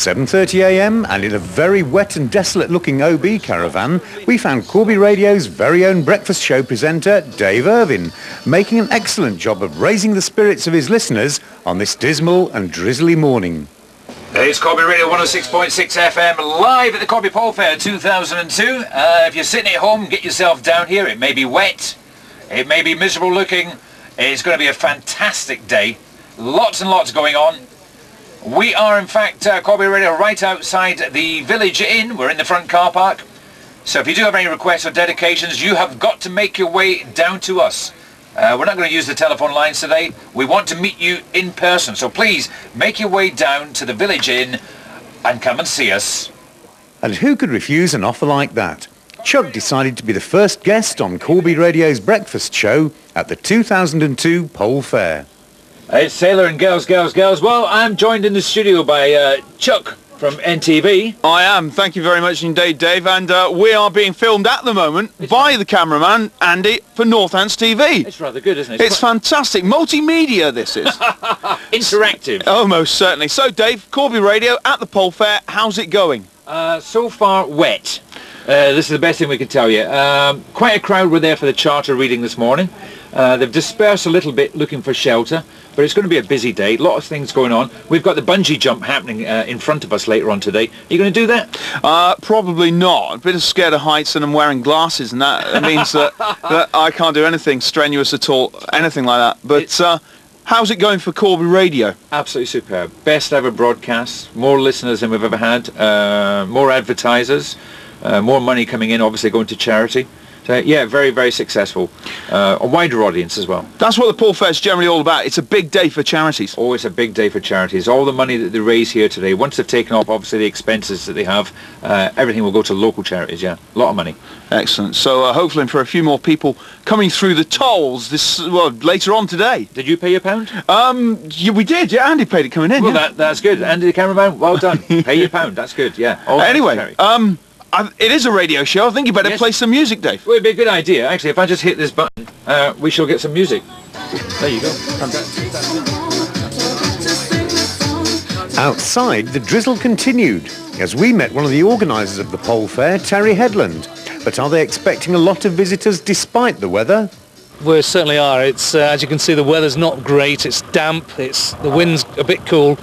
7:30 a.m. and in a very wet and desolate looking OB caravan, we found Corby Radio's very own breakfast show presenter, Dave Irvin, making an excellent job of raising the spirits of his listeners on this dismal and drizzly morning. It's Corby Radio 106.6 FM, live at the Corby Pole Fair 2002. If you're sitting at home, get yourself down here. It may be wet, it may be miserable looking. It's going to be a fantastic day. Lots and lots going on. We are, in fact, Corby Radio right outside the Village Inn. We're in the front car park. So if you do have any requests or dedications, you have got to make your way down to us. We're not going to use the telephone lines today. We want to meet you in person. So please, make your way down to the Village Inn and come and see us. And who could refuse an offer like that? Chuck decided to be the first guest on Corby Radio's breakfast show at the 2002 Pole Fair. It's Sailor and Girls. Well, I'm joined in the studio by Chuck from NTV. I am. Thank you very much indeed, Dave. And we are being filmed at the moment by the cameraman, Andy, for Northants TV. It's rather good, isn't it? It's fantastic. Multimedia, this is. Interactive. Oh, most certainly. So, Dave, Corby Radio at the Pole Fair. How's it going? So far, wet. This is the best thing we can tell you. Quite a crowd were there for the charter reading this morning. They've dispersed a little bit looking for shelter, but it's going to be a busy day. A lot of things going on. We've got the bungee jump happening in front of us later on today. Are you going to do that? Probably not. A bit of scared of heights, and I'm wearing glasses, and that means that I can't do anything strenuous at all, anything like that. But how's it going for Corby Radio? Absolutely superb. Best ever broadcast. More listeners than we've ever had. More advertisers. More money coming in, obviously going to charity. So, yeah, very, very successful. A wider audience as well. That's what the Pole Fair is generally all about. It's a big day for charities. Oh, it's a big day for charities. All the money that they raise here today, once they've taken off, obviously, the expenses that they have, everything will go to local charities, yeah. A lot of money. Excellent. So, hopefully for a few more people coming through the tolls later on today. Did you pay your pound? Yeah, we did. Yeah, Andy paid it coming in. Well, yeah. That's good. Andy, the cameraman, well done. Pay your pound. That's good, yeah. Anyway, it is a radio show. I think you better play some music, Dave. Well, it'd be a good idea. Actually, if I just hit this button, we shall get some music. There you go. Outside, the drizzle continued as we met one of the organisers of the Pole Fair, Terry Headland. But are they expecting a lot of visitors despite the weather? We certainly are. It's as you can see, the weather's not great. It's damp. The wind's a bit cool.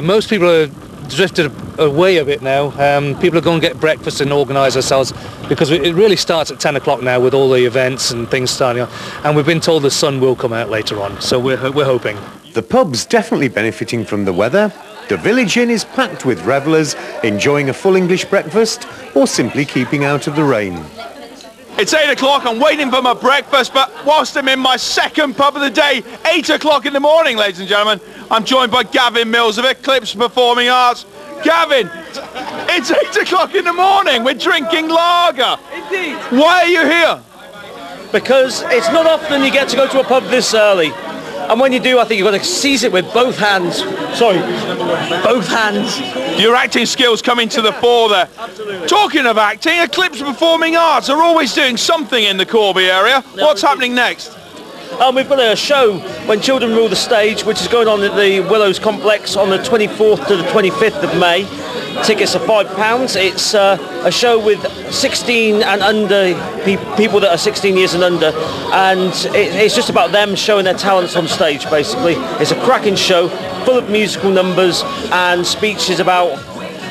Most people are drifted away a bit now. People are going to get breakfast and organise ourselves because it really starts at 10 o'clock now with all the events and things starting on. And we've been told the sun will come out later on, so we're hoping. The pub's definitely benefiting from the weather. The Village Inn is packed with revellers enjoying a full English breakfast or simply keeping out of the rain. It's 8 o'clock, I'm waiting for my breakfast, but whilst I'm in my second pub of the day, 8 o'clock in the morning, ladies and gentlemen, I'm joined by Gavin Mills of Eclipse Performing Arts. Gavin, it's 8 o'clock in the morning, we're drinking lager. Indeed. Why are you here? Because it's not often you get to go to a pub this early. And when you do, I think you've got to seize it with both hands. Sorry, both hands. Your acting skills coming to the fore there. Absolutely. Talking of acting, Eclipse Performing Arts are always doing something in the Corby area. What's happening next? We've got a show, When Children Rule the Stage, which is going on at the Willows Complex on the 24th to the 25th of May. Tickets are £5. It's a show with 16 and under people that are 16 years and under, and it's just about them showing their talents on stage, basically. It's a cracking show, full of musical numbers and speeches about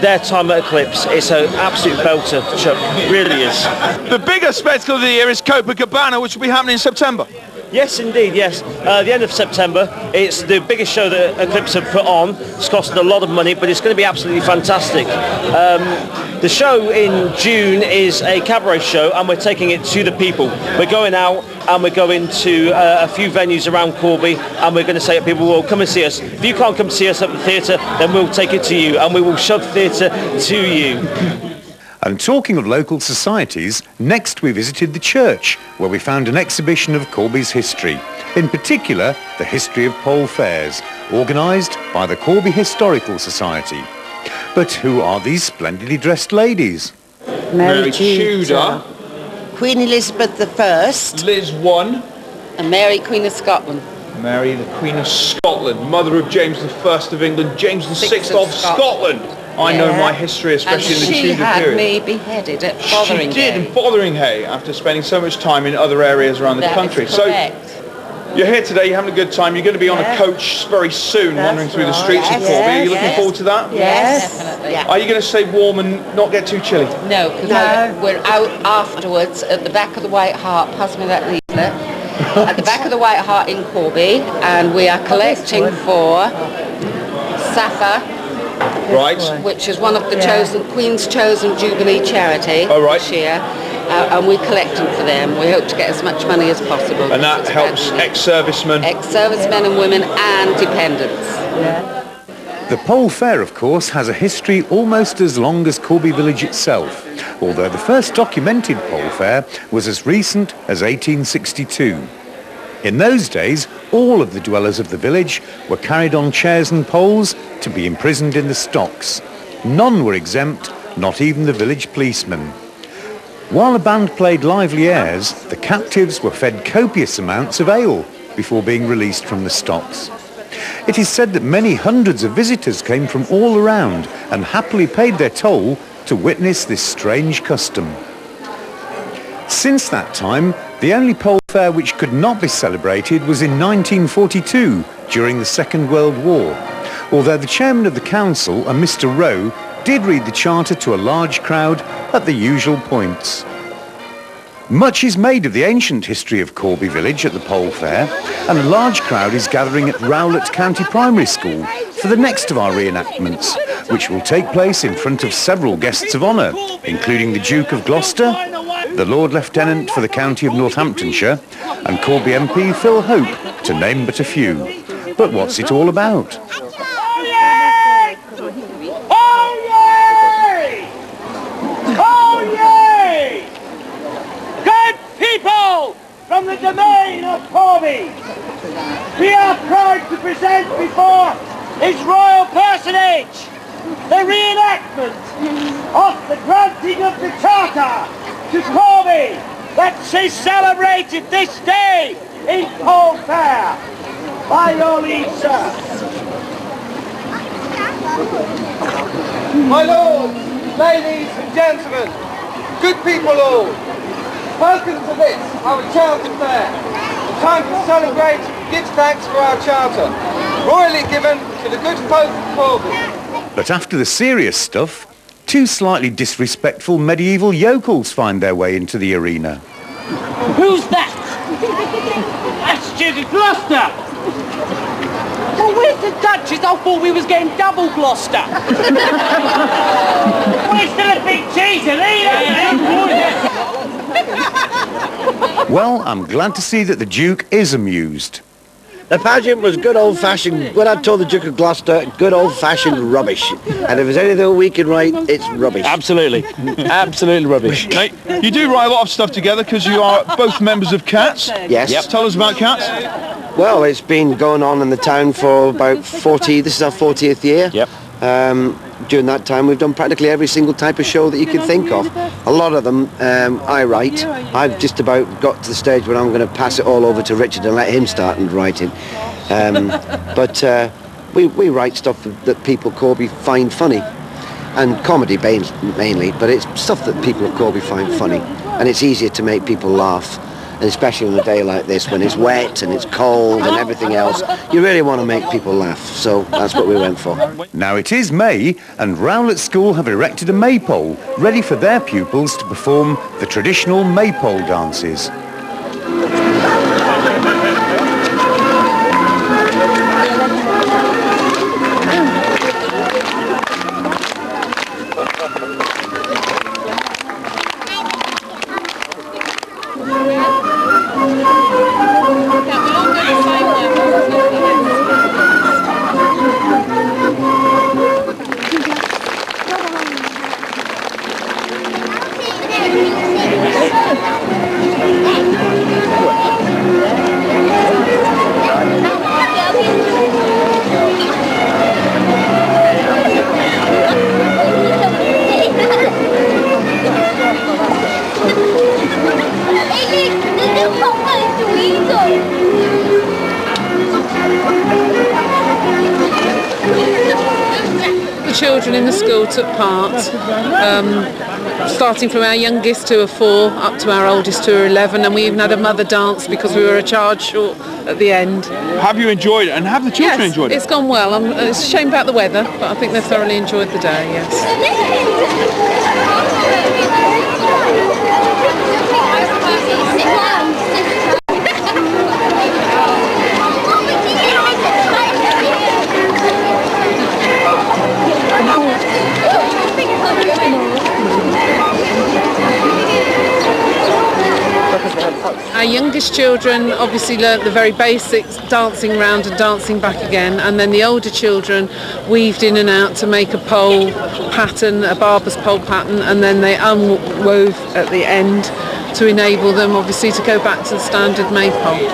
their time at Eclipse. It's an absolute belter, Chuck. It really is. The biggest spectacle of the year is Copacabana, which will be happening in September. Yes, indeed, yes. The end of September. It's the biggest show that Eclipse have put on. It's costed a lot of money, but it's going to be absolutely fantastic. The show in June is a cabaret show, and we're taking it to the people. We're going out, and we're going to a few venues around Corby, and we're going to say to people, well, come and see us. If you can't come see us at the theatre, then we'll take it to you, and we will shove theatre to you. And talking of local societies, next we visited the church, where we found an exhibition of Corby's history, in particular the history of Pole Fairs, organised by the Corby Historical Society. But who are these splendidly dressed ladies? Mary Tudor, Queen Elizabeth I, Liz 1, and Mary Queen of Scotland. Mary, the Queen of Scotland, mother of James I of England, James VI of Scotland. I know my history, especially in the Tudor period. And she had me beheaded at Fotheringhay. She did, in Fotheringhay, after spending so much time in other areas around the country. That is correct. So you're here today, you're having a good time. You're going to be on a coach very soon, wandering through the streets of Corby. Are you looking forward to that? Yes. Definitely. Are you going to stay warm and not get too chilly? No, because we're out afterwards at the back of the White Hart. Pass me that leaflet. At the back of the White Hart in Corby, and we are collecting for SAFA, Right. which is one of the Queen's chosen Jubilee charity this year. And we're collecting for them. We hope to get as much money as possible. And that helps ex-servicemen. Ex-servicemen and women and dependents. The Pole Fair, of course, has a history almost as long as Corby Village itself, although the first documented Pole Fair was as recent as 1862. In those days, all of the dwellers of the village were carried on chairs and poles to be imprisoned in the stocks. None were exempt, not even the village policeman. While the band played lively airs, the captives were fed copious amounts of ale before being released from the stocks. It is said that many hundreds of visitors came from all around and happily paid their toll to witness this strange custom. Since that time, the only Pole Fair which could not be celebrated was in 1942 during the Second World War, although the chairman of the council and Mr. Rowe did read the charter to a large crowd at the usual points. Much is made of the ancient history of Corby Village at the Pole Fair, and a large crowd is gathering at Rowlett County Primary School for the next of our reenactments, which will take place in front of several guests of honour, including the Duke of Gloucester, the Lord Lieutenant for the County of Northamptonshire, and Corby MP Phil Hope, to name but a few. But what's it all about? From the domain of Corby, we are proud to present before His Royal Personage the reenactment of the granting of the Charter to Corby that is celebrated this day in Pole Fair. By your leave, sir. My lords, ladies and gentlemen, good people all, welcome to this, our Charter Fair, a time to celebrate and give thanks for our Charter, royally given to the good folk of Corby. But after the serious stuff, two slightly disrespectful medieval yokels find their way into the arena. Who's that? That's Duke of Gloucester. Well, where's the Duchess? I thought we was getting double Gloucester. We're still a big cheese, Well, I'm glad to see that the Duke is amused. The pageant was good old-fashioned, what I told the Duke of Gloucester, good old-fashioned rubbish. And if there's anything we can write, it's rubbish. Absolutely. Absolutely rubbish. Now, you do write a lot of stuff together because you are both members of CATS. Yes. Yep. Tell us about CATS. Well, it's been going on in the town for about 40, this is our 40th year. Yep. During that time, we've done practically every single type of show that you can think of. A lot of them I write. I've just about got to the stage where I'm going to pass it all over to Richard and let him start and writing. But we write stuff that people Corby find funny. And comedy mainly, but it's stuff that people of Corby find funny. And it's easier to make people laugh. And especially on a day like this when it's wet and it's cold and everything else, you really want to make people laugh, so that's what we went for. Now it is May, and Rowlett School have erected a maypole, ready for their pupils to perform the traditional maypole dances. children in the school took part, starting from our youngest who are 4 up to our oldest who are 11, and we even had a mother dance because we were a charge short at the end. Have you enjoyed it, and have the children Yes, enjoyed it? it's gone well. It's a shame about the weather, but I think they've thoroughly enjoyed the day, yes. Our youngest children obviously learnt the very basics, dancing round and dancing back again, and then the older children weaved in and out to make a pole pattern, a barber's pole pattern, and then they unwove at the end to enable them obviously to go back to the standard maypole.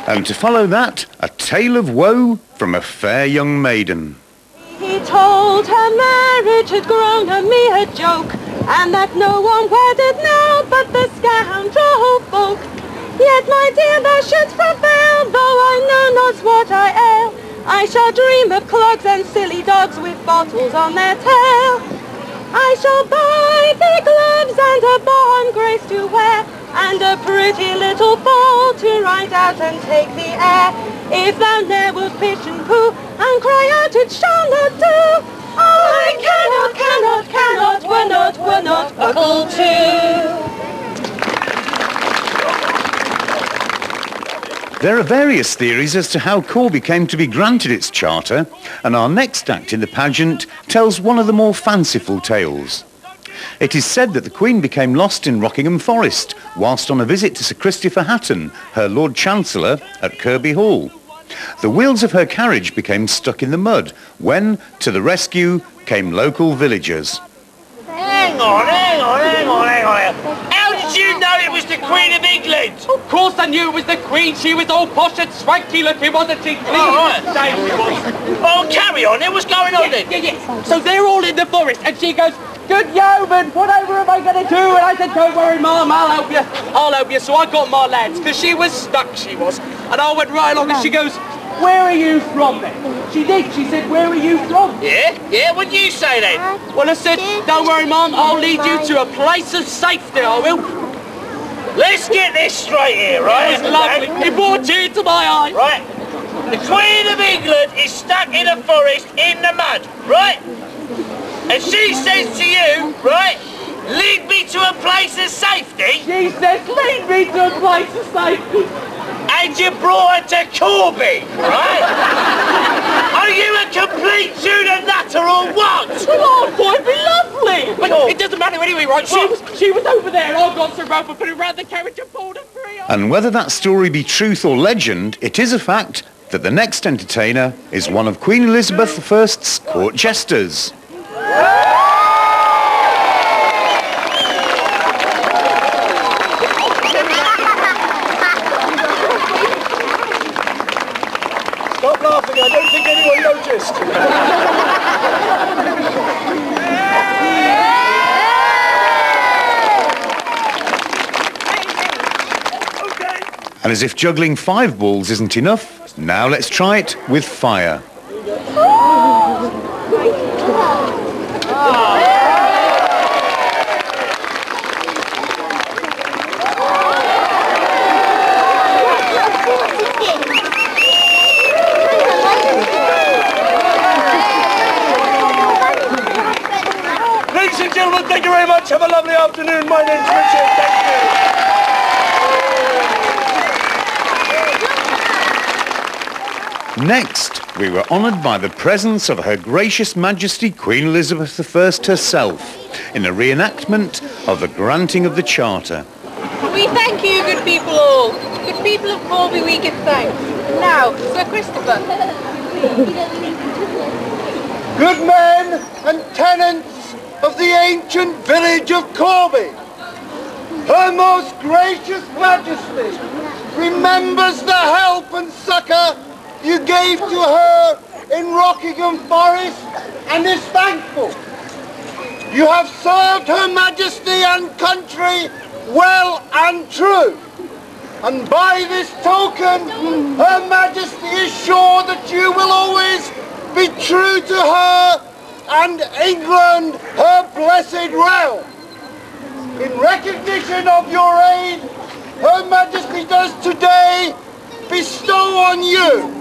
And to follow that, a tale of woe from a fair young maiden. He told her marriage had grown a mere joke, and that no one wedded now but the scoundrel folk. Yet, my dear, thou shouldst prevail, though I know not what I ail. I shall dream of clogs and silly dogs with bottles on their tail. I shall buy thee gloves and a boa grace to wear, and a pretty little ball to ride out and take the air. If thou ne'er wilt pitch and poo and cry out, it shall not do. I cannot, were not buckle to. There are various theories as to how Corby came to be granted its charter, and our next act in the pageant tells one of the more fanciful tales. It is said that the Queen became lost in Rockingham Forest whilst on a visit to Sir Christopher Hatton, her Lord Chancellor, at Kirby Hall. The wheels of her carriage became stuck in the mud when, to the rescue, came local villagers. Hang on. How did you know it was the Queen of England? Of course I knew it was the Queen. She was all posh and swanky looking, wasn't she? Oh, carry on. What's going on then? Yeah. So they're all in the forest, and she goes, "Good yeoman, whatever am I going to do?" And I said, "Don't worry, Mum, I'll help you. So I got my lads, because she was stuck, she was. And I went right along, and she goes, "Where are you from then?" She did. She said, "Where are you from?" Yeah, what'd you say then? Well, I said, "Don't worry, Mum, I'll lead you to a place of safety, I will." Let's get this straight here, right? It was lovely. It brought tear to my eye. Right. The Queen of England is stuck in a forest in the mud, right? And she says to you, right, lead me to a place of safety. She says, lead me to a place of safety. And you brought her to Corby, right? Are you a complete Judah nutter or what? Oh, boy, it'd be lovely. But it doesn't matter anyway, right? She was over there, and I got Sir Ralph and put it round the carriage and pulled her free. And whether that story be truth or legend, it is a fact that the next entertainer is one of Queen Elizabeth I's court jesters. Stop laughing, I don't think anyone noticed. And as if juggling 5 balls isn't enough, now let's try it with fire. Ladies and gentlemen, thank you very much. Have a lovely afternoon. My name's Richard. Thank you. Next, we were honoured by the presence of Her Gracious Majesty Queen Elizabeth I herself in a reenactment of the granting of the Charter. We thank you, good people all. Good people of Corby, we give thanks. Now, Sir Christopher. Good men and tenants of the ancient village of Corby, Her Most Gracious Majesty remembers the help and succour you gave to her in Rockingham Forest and is thankful. You have served Her Majesty and country well and true. And by this token, Her Majesty is sure that you will always be true to her and England, her blessed realm. In recognition of your aid, Her Majesty does today bestow on you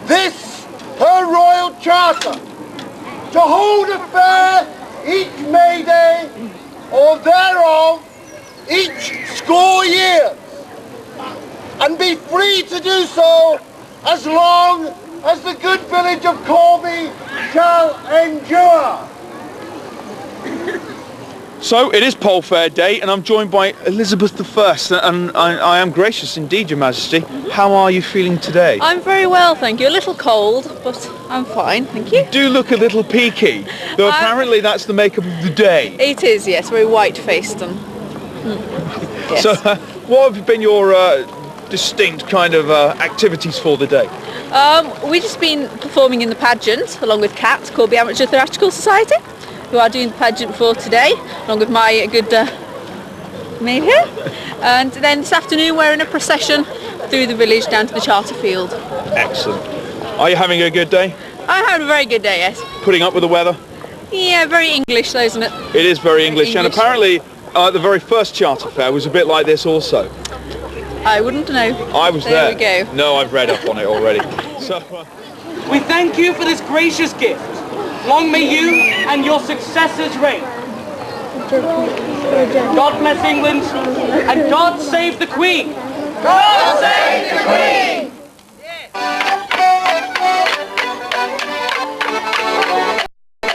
this, her royal charter, to hold a fair each May Day, or thereof, each score years, and be free to do so as long as the good village of Corby shall endure. So it is Pole Fair Day, and I'm joined by Elizabeth I, and I am gracious indeed, Your Majesty. How are you feeling today? I'm very well, thank you. A little cold, but I'm fine, thank you. You do look a little peaky, though apparently that's the makeup of the day. It is, yes, very white-faced and... Yes. So what have been your distinct kind of activities for the day? We've just been performing in the pageant, along with Kat, Corby Amateur Theatrical Society, who are doing the pageant for today, along with my good mate here. And then this afternoon we're in a procession through the village down to the Charter Field. Excellent. Are you having a good day? I'm having a very good day, yes. Putting up with the weather? Yeah, very English though, isn't it? It is very English, and apparently the very first Charter Fair was a bit like this also. I wouldn't know. I was there. There we go. No, I've read up on it already. So, We thank you for this gracious gift. Long may you and your successors reign. God bless England, and God save the Queen. God save the Queen!